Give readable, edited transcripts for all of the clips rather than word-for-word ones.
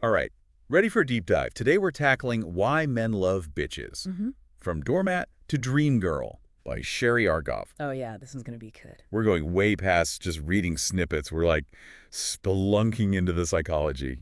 All right, ready for a deep dive. Today we're tackling Why Men Love Bitches, hmm From Doormat to Dream Girl by Sherry Argov. Oh, yeah, this one's going to be good. We're going way past just reading snippets. We're like spelunking into the psychology,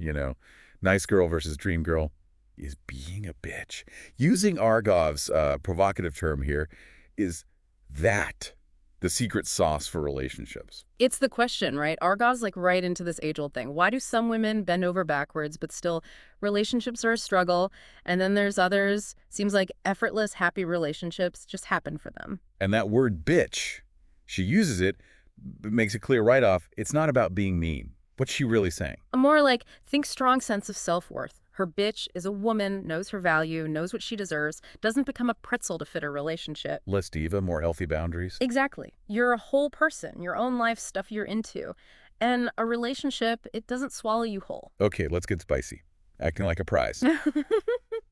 Nice girl versus dream girl is being a bitch. Using Argov's provocative term here, is that the secret sauce for relationships? It's the question, right? Argov's like right into this age-old thing. Why do some women bend over backwards, but still relationships are a struggle? And then there's others, seems like effortless, happy relationships just happen for them. And that word bitch, she uses it, but makes it clear right off, it's not about being mean. What's she really saying? A more like, think strong sense of self-worth. Her bitch is a woman, knows her value, knows what she deserves, doesn't become a pretzel to fit her relationship. Less diva, more healthy boundaries? Exactly. You're a whole person, your own life, stuff you're into. And a relationship, it doesn't swallow you whole. Okay, let's get spicy. Acting like a prize.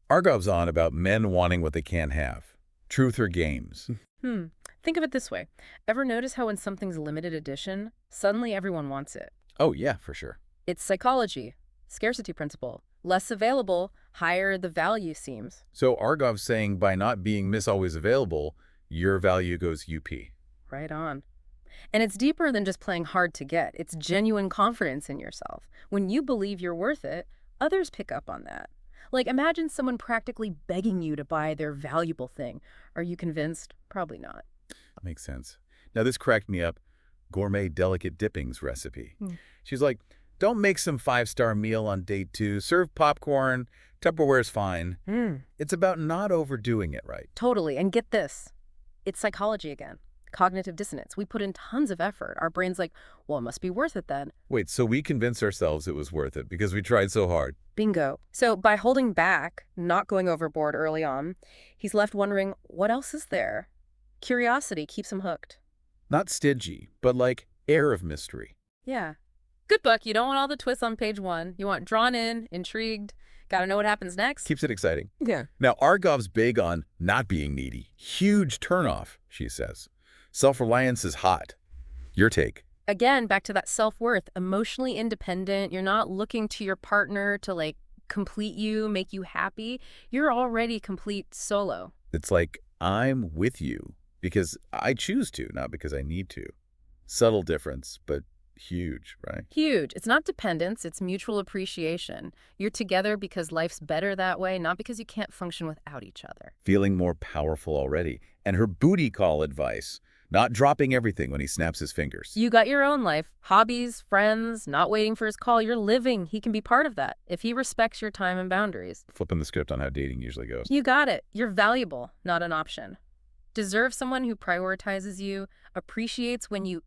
Argov's on about men wanting what they can't have. Truth or games. Think of it this way. Ever notice how when something's limited edition, suddenly everyone wants it? Oh, yeah, for sure. It's psychology, scarcity principle. Less available, higher the value seems. So Argov's saying by not being Miss Always Available, your value goes UP. Right on. And it's deeper than just playing hard to get. It's genuine confidence in yourself. When you believe you're worth it, others pick up on that. Like, imagine someone practically begging you to buy their valuable thing. Are you convinced? Probably not. Makes sense. Now, this cracked me up. Gourmet delicate dippings recipe. She's like, don't make some five-star meal on date 2. Serve popcorn. Tupperware's fine. It's about not overdoing it, right? Totally. And get this. It's psychology again. Cognitive dissonance. We put in tons of effort. Our brain's like, well, it must be worth it then. Wait, so we convinced ourselves it was worth it because we tried so hard. Bingo. So by holding back, not going overboard early on, he's left wondering, what else is there? Curiosity keeps him hooked. Not stingy, but like air of mystery. Yeah. Good book. You don't want all the twists on page 1. You want drawn in, intrigued, gotta know what happens next. Keeps it exciting. Yeah. Now, Argov's big on not being needy. Huge turnoff, she says. Self-reliance is hot. Your take? Again, back to that self-worth. Emotionally independent. You're not looking to your partner to, like, complete you, make you happy. You're already complete solo. It's like, I'm with you because I choose to, not because I need to. Subtle difference, but huge, right? Huge. It's not dependence, it's mutual appreciation. You're together because life's better that way, not because you can't function without each other. Feeling more powerful already. And her booty call advice, not dropping everything when he snaps his fingers. You got your own life, hobbies, friends, not waiting for his call. You're living. He can be part of that if he respects your time and boundaries. Flipping the script on how dating usually goes. You got it. You're valuable, not an option. Deserve someone who prioritizes you, appreciates when you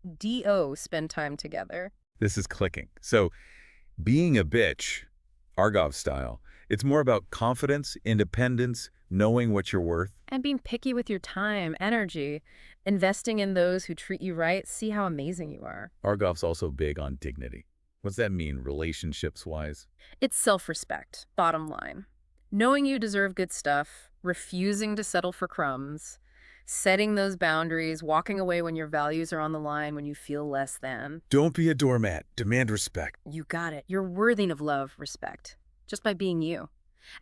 spend time together. This is clicking. So, being a bitch, Argov style, it's more about confidence, independence, knowing what you're worth. And being picky with your time, energy, investing in those who treat you right, see how amazing you are. Argov's also big on dignity. What's that mean, relationships-wise? It's self-respect, bottom line. Knowing you deserve good stuff, refusing to settle for crumbs, setting those boundaries, walking away when your values are on the line, when you feel less than. Don't be a doormat. Demand respect. You got it. You're worthy of love, respect, just by being you.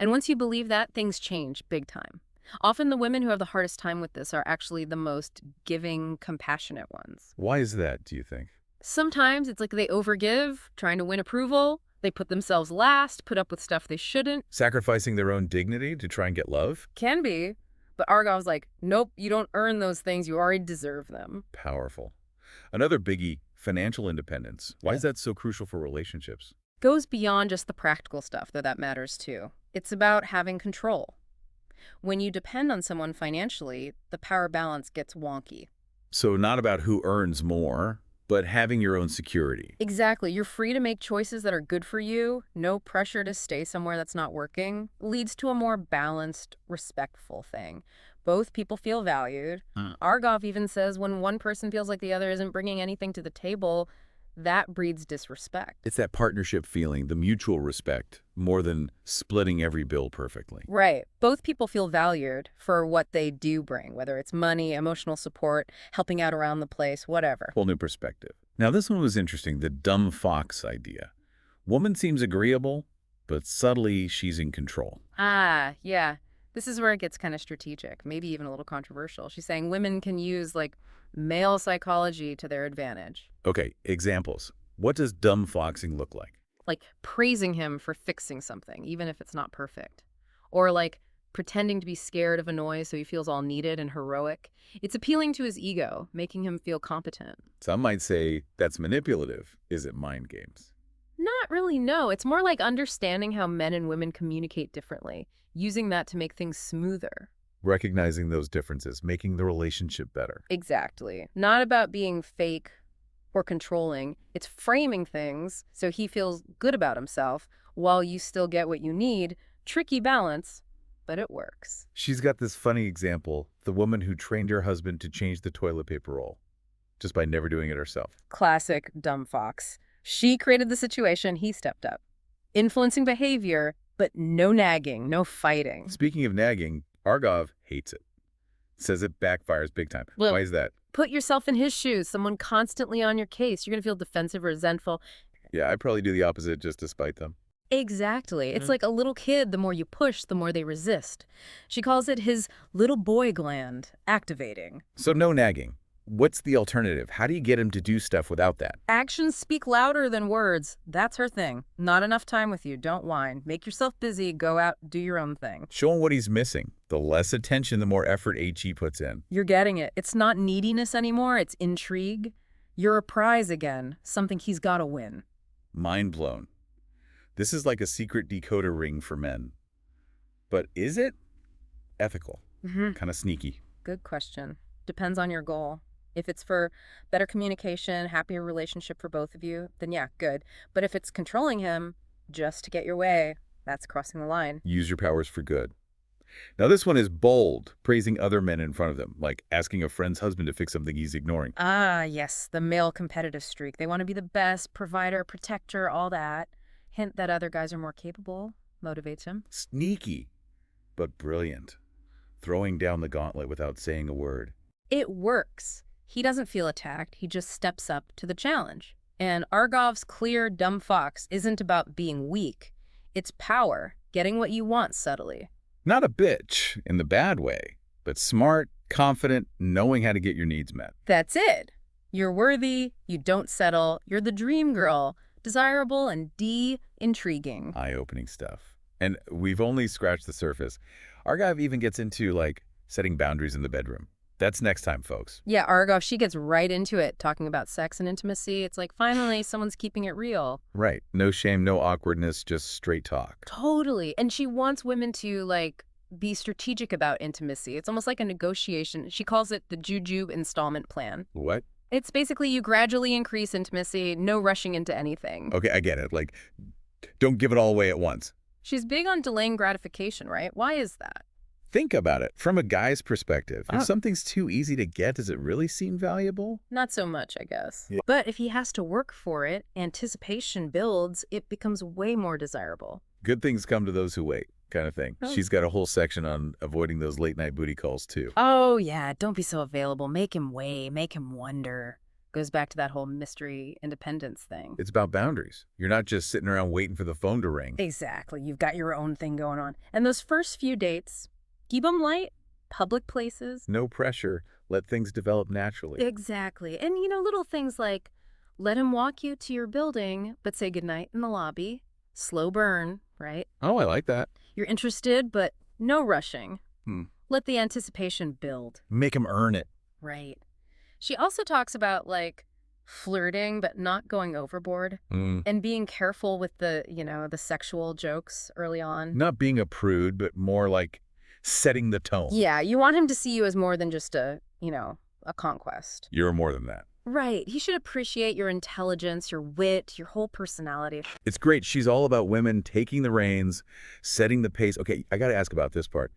And once you believe that, things change big time. Often the women who have the hardest time with this are actually the most giving, compassionate ones. Why is that, do you think? Sometimes it's like they overgive, trying to win approval. They put themselves last, put up with stuff they shouldn't. Sacrificing their own dignity to try and get love? Can be. But Argov's like, nope, you don't earn those things. You already deserve them. Powerful. Another biggie, financial independence. Why is that so crucial for relationships? Goes beyond just the practical stuff, though that matters too. It's about having control. When you depend on someone financially, the power balance gets wonky. So not about who earns more, but having your own security. Exactly. You're free to make choices that are good for you. No pressure to stay somewhere that's not working. Leads to a more balanced, respectful thing. Both people feel valued. Argov even says when one person feels like the other isn't bringing anything to the table, that breeds disrespect. It's that partnership feeling, the mutual respect, more than splitting every bill perfectly. Right. Both people feel valued for what they do bring, whether it's money, emotional support, helping out around the place, whatever. Whole new perspective. Now, this one was interesting, the dumb fox idea. Woman seems agreeable, but subtly she's in control. Ah, yeah. This is where it gets kind of strategic, maybe even a little controversial. She's saying women can use, like, male psychology to their advantage. Okay, examples. What does dumb foxing look like? Like praising him for fixing something, even if it's not perfect. Or like pretending to be scared of a noise so he feels all needed and heroic. It's appealing to his ego, making him feel competent. Some might say that's manipulative. Is it mind games? Not really, no. It's more like understanding how men and women communicate differently, using that to make things smoother. Recognizing those differences, making the relationship better. Exactly. Not about being fake or controlling. It's framing things so he feels good about himself while you still get what you need. Tricky balance, but it works. She's got this funny example, the woman who trained her husband to change the toilet paper roll, just by never doing it herself. Classic dumb fox. She created the situation, he stepped up. Influencing behavior, but no nagging, no fighting. Speaking of nagging, Argov hates it. Says it backfires big time. Well, Why is that? put yourself in his shoes, someone constantly on your case. You're going to feel defensive or resentful. Yeah, I'd probably do the opposite just to spite them. Exactly. It's like a little kid, the more you push, the more they resist. She calls it his little boy gland activating. So no nagging. What's the alternative? How do you get him to do stuff without that? Actions speak louder than words. That's her thing. Not enough time with you. Don't whine. Make yourself busy. Go out. Do your own thing. Show him what he's missing. The less attention, the more effort HE puts in. You're getting it. It's not neediness anymore. It's intrigue. You're a prize again. Something he's got to win. Mind blown. This is like a secret decoder ring for men. But is it ethical? Kind of sneaky. Good question. Depends on your goal. If it's for better communication, happier relationship for both of you, then yeah, good. But if it's controlling him just to get your way, that's crossing the line. Use your powers for good. Now this one is bold, praising other men in front of them, like asking a friend's husband to fix something he's ignoring. Ah, yes, the male competitive streak. They want to be the best, provider, protector, all that. Hint that other guys are more capable. Motivates him. Sneaky, but brilliant. Throwing down the gauntlet without saying a word. It works. He doesn't feel attacked. He just steps up to the challenge. And Argov's clear, dumb fox isn't about being weak. It's power, getting what you want subtly. Not a bitch in the bad way, but smart, confident, knowing how to get your needs met. That's it. You're worthy, you don't settle, you're the dream girl, desirable and intriguing. Eye-opening stuff. And we've only scratched the surface. Argov even gets into, like, setting boundaries in the bedroom. That's next time, folks. Yeah, Argov, she gets right into it, talking about sex and intimacy. It's like, finally, someone's keeping it real. Right. No shame, no awkwardness, just straight talk. Totally. And she wants women to, like, be strategic about intimacy. It's almost like a negotiation. She calls it the Juju installment plan. What? It's basically you gradually increase intimacy, no rushing into anything. Okay, I get it. Like, don't give it all away at once. She's big on delaying gratification, right? Why is that? Think about it. From a guy's perspective, if something's too easy to get, does it really seem valuable? Not so much, I guess. Yeah. But if he has to work for it, anticipation builds, it becomes way more desirable. Good things come to those who wait, kind of thing. Oh. She's got a whole section on avoiding those late-night booty calls, too. Oh, yeah, don't be so available. Make him weigh, make him wonder. Goes back to that whole mystery independence thing. It's about boundaries. You're not just sitting around waiting for the phone to ring. Exactly. You've got your own thing going on. And those first few dates, keep them light, public places. No pressure. Let things develop naturally. Exactly. And, you know, little things like let him walk you to your building, but say goodnight in the lobby. Slow burn, right? Oh, I like that. You're interested, but no rushing. Hmm. Let the anticipation build. Make him earn it. Right. She also talks about, like, flirting, but not going overboard. And being careful with the, you know, the sexual jokes early on. Not being a prude, but more like setting the tone. Yeah, you want him to see you as more than just a, you know, a conquest. You're more than that. Right. He should appreciate your intelligence, your wit, your whole personality. It's great. She's all about women taking the reins, setting the pace. Okay, I got to ask about this part.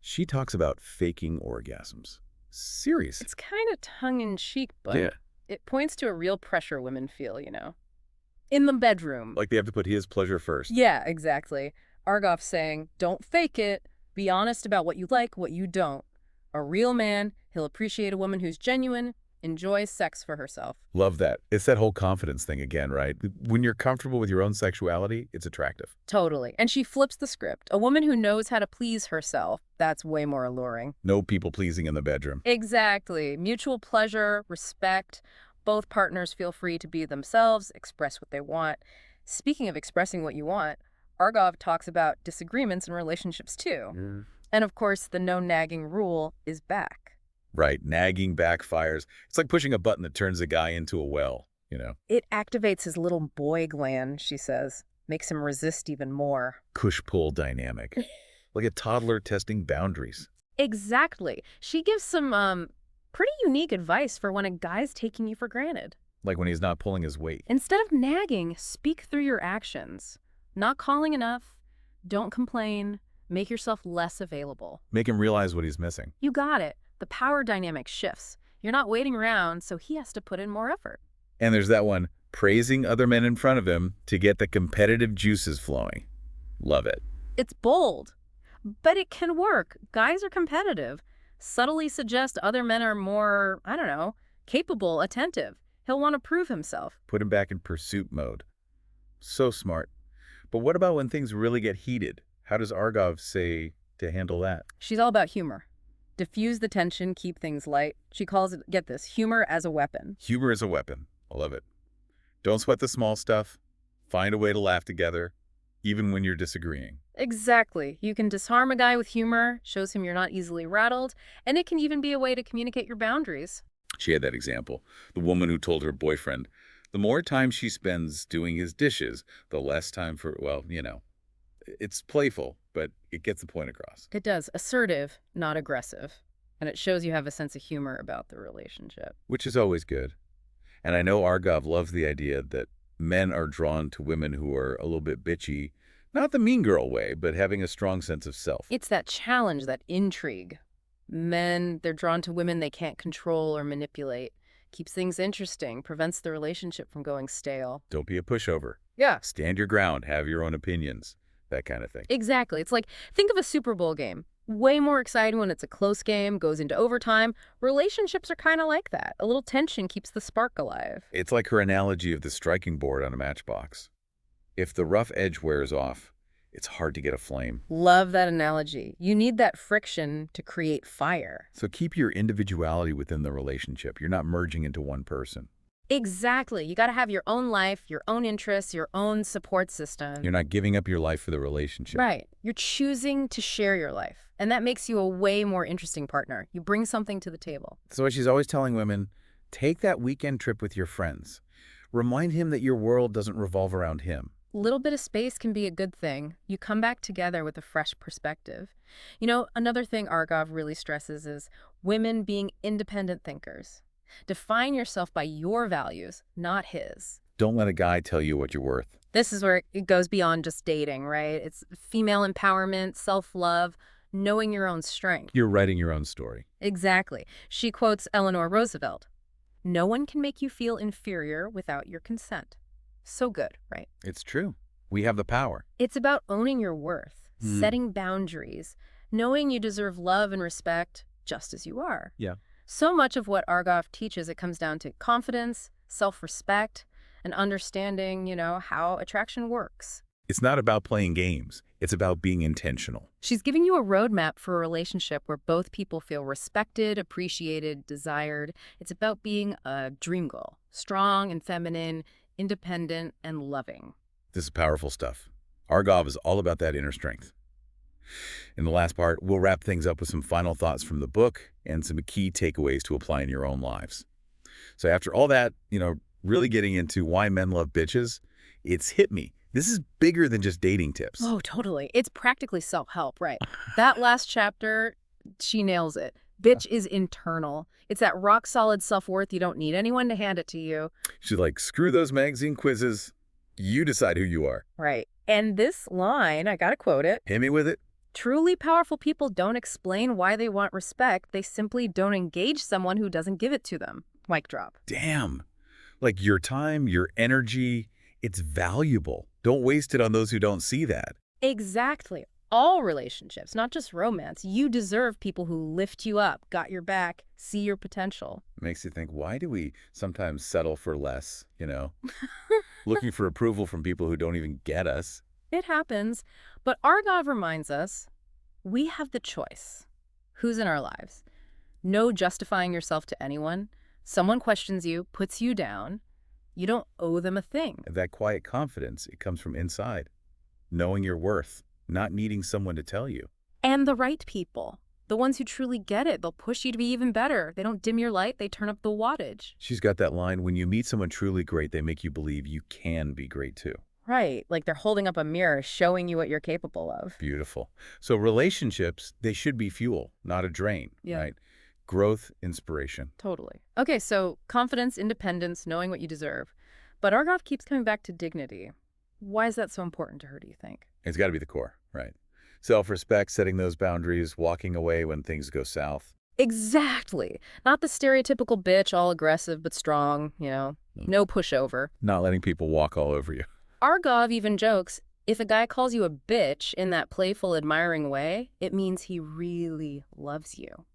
She talks about faking orgasms. Serious. It's kind of tongue-in-cheek, but it points to a real pressure women feel, you know. In the bedroom. Like they have to put his pleasure first. Yeah, exactly. Argov's saying, don't fake it. Be honest about what you like, what you don't. A real man, he'll appreciate a woman who's genuine, enjoys sex for herself. Love that. It's that whole confidence thing again, right? When you're comfortable with your own sexuality, it's attractive. Totally. And she flips the script. A woman who knows how to please herself, that's way more alluring. No people-pleasing in the bedroom. Exactly. Mutual pleasure, respect. Both partners feel free to be themselves, express what they want. Speaking of expressing what you want, Argov talks about disagreements in relationships too. Mm. And of course, the no nagging rule is back. Right. Nagging backfires. It's like pushing a button that turns a guy into a well, It activates his little boy gland, she says, makes him resist even more. Push-pull dynamic. Like a toddler testing boundaries. Exactly. She gives some pretty unique advice for when a guy's taking you for granted. Like when he's not pulling his weight. Instead of nagging, speak through your actions. Not calling enough, don't complain, make yourself less available. Make him realize what he's missing. You got it. The power dynamic shifts. You're not waiting around, so he has to put in more effort. And there's that one, praising other men in front of him to get the competitive juices flowing. Love it. It's bold, but it can work. Guys are competitive. Subtly suggest other men are more, I don't know, capable, attentive. He'll want to prove himself. Put him back in pursuit mode. So smart. But what about when things really get heated? How does Argov say to handle that? She's all about humor. Diffuse the tension, keep things light. She calls it, get this, humor as a weapon. Humor is a weapon. I love it. Don't sweat the small stuff. Find a way to laugh together, even when you're disagreeing. Exactly. You can disarm a guy with humor, shows him you're not easily rattled, and it can even be a way to communicate your boundaries. She had that example. The woman who told her boyfriend, the more time she spends doing his dishes, the less time for, well, it's playful, but it gets the point across. It does. Assertive, not aggressive. And it shows you have a sense of humor about the relationship. Which is always good. And I know Argov loves the idea that men are drawn to women who are a little bit bitchy, not the mean girl way, but having a strong sense of self. It's that challenge, that intrigue. Men, they're drawn to women they can't control or manipulate. Keeps things interesting, prevents the relationship from going stale. Don't be a pushover. Yeah. Stand your ground, have your own opinions, that kind of thing. Exactly. It's like, think of a Super Bowl game. Way more exciting when it's a close game, goes into overtime. Relationships are kind of like that. A little tension keeps the spark alive. It's like her analogy of the striking board on a matchbox. If the rough edge wears off, it's hard to get a flame. Love that analogy. You need that friction to create fire. So keep your individuality within the relationship. You're not merging into one person. Exactly. You got to have your own life, your own interests, your own support system. You're not giving up your life for the relationship. Right. You're choosing to share your life. And that makes you a way more interesting partner. You bring something to the table. So she's always telling women, take that weekend trip with your friends. Remind him that your world doesn't revolve around him. A little bit of space can be a good thing. You come back together with a fresh perspective. Another thing Argov really stresses is women being independent thinkers. Define yourself by your values, not his. Don't let a guy tell you what you're worth. This is where it goes beyond just dating, right? It's female empowerment, self-love, knowing your own strength. You're writing your own story. Exactly. She quotes Eleanor Roosevelt. No one can make you feel inferior without your consent. So good, right? It's true. We have the power. It's about owning your worth, setting boundaries, knowing you deserve love and respect just as you are. Yeah. So much of what Argov teaches, it comes down to confidence, self-respect, and understanding, how attraction works. It's not about playing games. It's about being intentional. She's giving you a roadmap for a relationship where both people feel respected, appreciated, desired. It's about being a dream girl, strong and feminine, independent and loving. This is powerful stuff. Argov is all about that inner strength. In the last part, we'll wrap things up with some final thoughts from the book and some key takeaways to apply in your own lives. So after all that, really getting into why men love bitches, it's hit me. This is bigger than just dating tips. Oh, totally. It's practically self-help, right? That last chapter, she nails it. Bitch is internal. It's that rock-solid self-worth. You don't need anyone to hand it to you. She's like, screw those magazine quizzes. You decide who you are. Right. And this line, I gotta quote it. Hit me with it. Truly powerful people don't explain why they want respect. They simply don't engage someone who doesn't give it to them. Mic drop. Damn. Like your time, your energy, it's valuable. Don't waste it on those who don't see that. Exactly. All relationships, not just romance. You deserve people who lift you up, got your back, see your potential. Makes you think, why do we sometimes settle for less, looking for approval from people who don't even get us? It happens. But Argov reminds us we have the choice. Who's in our lives? No justifying yourself to anyone. Someone questions you, puts you down. You don't owe them a thing. That quiet confidence, it comes from inside, knowing your worth, not needing someone to tell you. And the right people. The ones who truly get it. They'll push you to be even better. They don't dim your light. They turn up the wattage. She's got that line, when you meet someone truly great, they make you believe you can be great too. Right. Like they're holding up a mirror showing you what you're capable of. Beautiful. So relationships, they should be fuel, not a drain, Yeah. right? Growth, inspiration. Totally. Okay, so confidence, independence, knowing what you deserve. But Argov keeps coming back to dignity. Why is that so important to her, do you think? It's got to be the core, right? Self-respect, setting those boundaries, walking away when things go south. Exactly. Not the stereotypical bitch, all aggressive but strong, no pushover. Not letting people walk all over you. Argov even jokes, if a guy calls you a bitch in that playful, admiring way, it means he really loves you.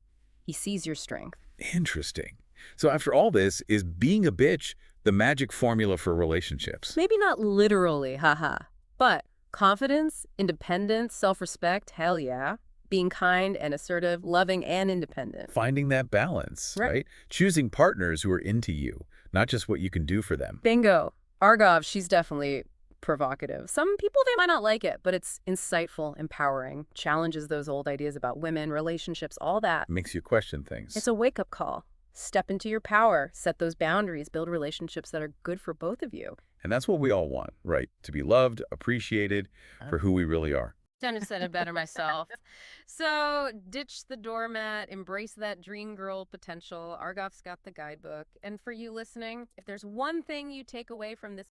He sees your strength. Interesting. So after all this, is being a bitch the magic formula for relationships? Maybe not literally, haha. But confidence, independence, self-respect, hell yeah. Being kind and assertive, loving and independent. Finding that balance, right? Choosing partners who are into you, not just what you can do for them. Bingo. Argov, she's definitely provocative. Some people, they might not like it, but it's insightful, empowering, challenges those old ideas about women, relationships, all that. Makes you question things. It's a wake-up call. Step into your power, set those boundaries, build relationships that are good for both of you. And that's what we all want, right? To be loved, appreciated for who we really are. Couldn't have said it better myself. So ditch the doormat, embrace that dream girl potential. Argov's got the guidebook. And for you listening, if there's one thing you take away from this